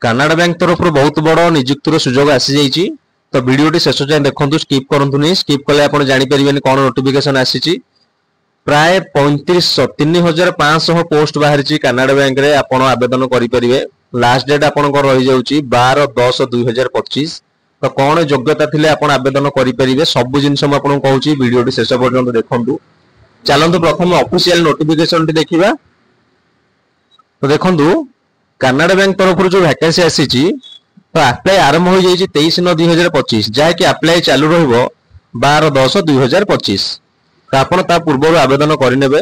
Canada bank तरफ बहुत बड़ नियुक्तिर सुजोग आसी जाइए। तो वीडियो शेष जाए देखो, स्किप करंतुनी। स्किप कले आप जापर कौन नोटिफिकेशन आसी। प्राय 35,500 पोस्ट बाहरी कानाडा बैंक रे आपण आवेदन करें। लास्ट डेट आपंकर रही जाऊँगी 12/10/2025। तो कौन योग्यता थिले आपण आवेदन करें सब जिनस मुझे कहूँ वीडियो शेष पर्यंत देखूँ। चलतु प्रथम ऑफिशियल नोटिफिकेशन देखा। तो देखो कानाडा बैंक तरफ जो वैकेंसी आसी तो अप्लाई आरंभ हो जाए 23/9/2025 जहाँकि अप्लाई चालू रही 12/10/2025। तो आपड़ ता पूर्व आवेदन करेंगे।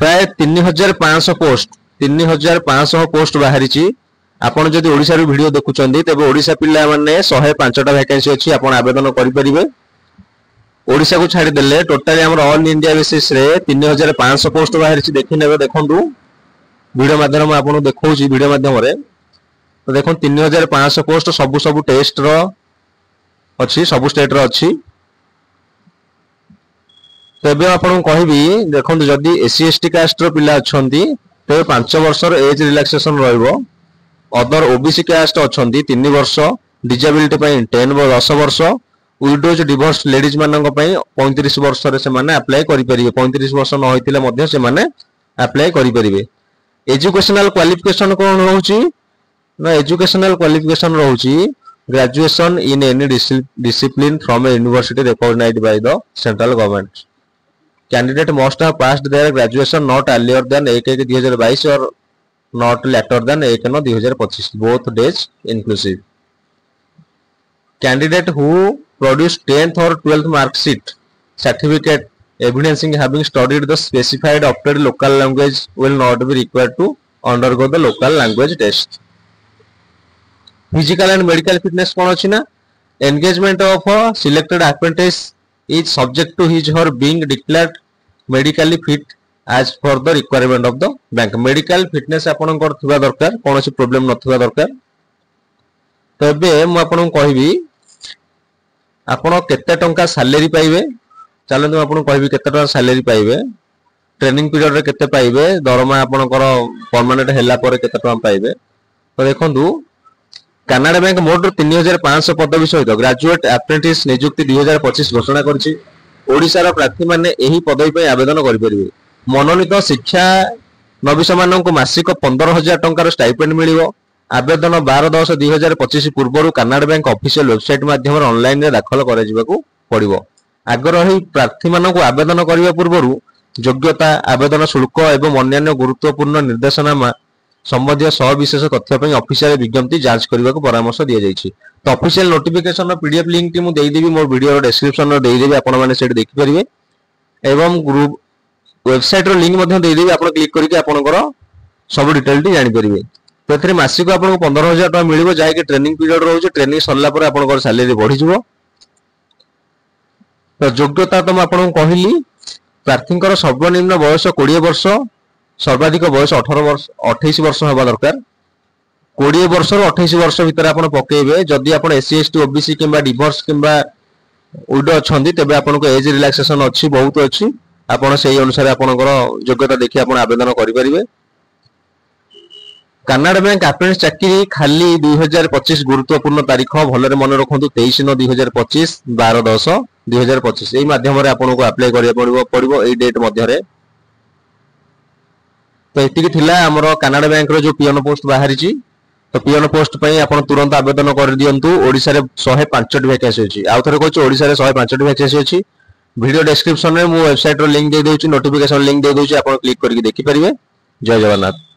प्राय 3,500 पोस्ट बाहरी। आपड़ जदि ओडिशा रू वीडियो देखुचंदी तेबे ओडिशा पिला माने 105टा वैकेंसी अछि आपण आवेदन करि परिबे। ओडिशा को छाड़ी देले टोटली हमर ऑल इंडिया बेसिस रे 3,500 पोस्ट बाहरी देखि नेबे। देखंतु वीडियो माध्यम में आपन देखौची वीडियो माध्यम रे। तो देखो 3,500 पोस्ट सब टेस्ट रो अछि, सब स्टेट रो अछि। तेबे आपन कहबी देखंतु जदि एससी एसटी कास्ट रो पिला अछंती तेबे 5 वर्ष रो एज रिलैक्सेशन रहइबो। अदर ओबीसी कास्ट अछंती 3 वर्ष, डिसेबिलिटी पई 10 वर्ष, विडोज डिवोर्स लेडीज मानन पई 35 वर्ष रे से माने अप्लाई करि परिबे। 35 वर्ष न होइतिले मध्ये से माने अप्लाई करि परिबे। एजुकेशनल क्वालिफिकेशन कोन रहउची ना, एजुकेशनल क्वालिफिकेशन रहउची graduation in any discipline from a university recognized by the central government. Candidate must have passed their graduation not earlier than 1/1/2022 और not later than 1/9/2025 both days inclusive. Candidate who produce 10th or 12th mark sheet certificate evidencing having studied the specified opted local language will not be required to undergo the local language test. Physical and medical fitness कौन अछि ना, engagement of a selected apprentice is subject to his or being declared medically fit as for the requirement of the bank. Medical fitness आपन कर थिबा दरकार, कोनोसी problem नथिबा दरकार। तबे मु आपन कहबी आपन केते टंका सैलरी पाइबे। चलंतु आपन कहबी केते टंका सैलरी पाइबे, ट्रेनिंग पीरियड रे केते पाइबे, दरमा आपन कर परमानेंट हैला पर केते टंका पाइबे। तो देखंतु कानाडा बैंक मोट 3,500 पदवी सहित ग्रेजुएट अप्रेंटिस नियुक्ति 2025 घोषणा करछि। ओडिसा रा प्रार्थी माने एही पदवी पे आवेदन करि परिबे। मनोनीत शिक्षा नवीस मानक मासिक 15,000 टंकार स्टाइपेंड मिलिबो। आवेदन 12/10/2025 पूर्व कानाडा बैंक ऑफिशियल वेबसाइट माध्यम ऑनलाइन रे दाखल करे जिबाकू पड़िबो। आग्रही प्रार्थी मानक आवेदन करिबा पूर्व योग्यता, आवेदन शुल्क एवं अन्य गुरुत्वपूर्ण निर्देशनामा संबंधी सविशेष तथ्य पई ऑफिशियल विज्ञप्ति जांच करबाकू परामर्श दिया जायछि। तो ऑफिशियल नोटिफिकेशन रो पीडीएफ लिंक टी मु देई देबी, मोर वीडियो रो डिस्क्रिप्शन रो देई देबी, आपण माने सेट देखि परिबे। एवं ग्रुप वेबसाइट रो लिंक मध्ये देई देबी, आपण क्लिक करके आपनकर सब डिटेल टी जानि परिबे। तो एथरे मासिक आपनको 15,000 टका मिलिबो, जाय कि ट्रेनिंग पीरियड रहउछ। ट्रेनिंग सरला पर आपनकर सैलरी बढ़ी जिवो। तो योग्यता तो मैं आपनको कहली, प्रार्थींकर सर्वनिम्न बयस 20 वर्ष, सर्वाधिक बयस 28 वर्ष होबा दरकार। 20 वर्ष रो 28 वर्ष भितर आपण पकेइबे। जदि आपण एससी एसटी ओबीसी किंबा डिवोर्स किंबा विडो अछंती तेबे आपनको एज रिलैक्सेशन अछि, बहुत अछि। आपण सेही अनुसार आपनकर योग्यता देखि आपण आवेदन करि परिबे। कानाडा बैंक अप्रेंटिस चाकरी खाली 2025 गुरुत्वपूर्ण तारीख भलरे मन रखंतु 23/9/2025 12/10/2025 एई माध्यम रे आपनको अप्लाई करिया पड़िबो एई डेट मध्य रे। तो एतिकी थिला हमरो कानाडा बैंक रो जो पियन पोस्ट बाहरी छि। तो पियन पोस्ट पई आपण तुरंत आवेदन कर दियंतु। ओडिसा रे 105टी वैकेंसी अछि। आ थरे कहछ ओडिसा रे 105टी वैकेंसी अछि। वीडियो डिस्क्रिप्शन में मु वेबसाइट रो लिंक दे दोछि, नोटिफिकेशन लिंक दे दोछि, आपण क्लिक करके देखि परिबे। जय जगन्नाथ।